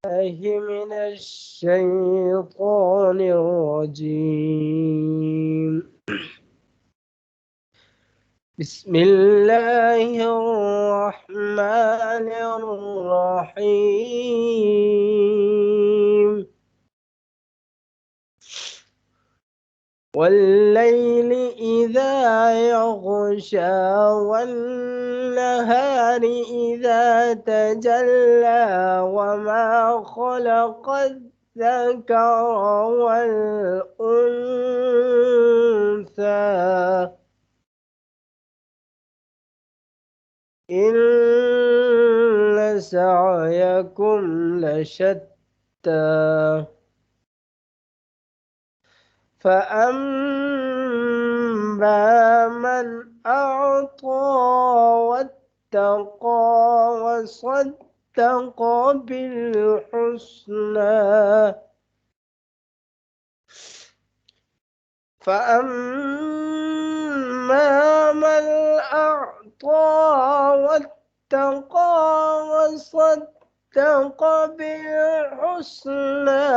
الله من الشيطان الرجيم. بسم الله الرحمن الرحيم. والليل إذا يغشى والنهار إذا تجلى وما خلق الذكر والأنثى إن سعيكم لشتى فأما من أعطى واتقى وصدق بالحسنى فأما من أعطى واتقى وصدق بالحسنى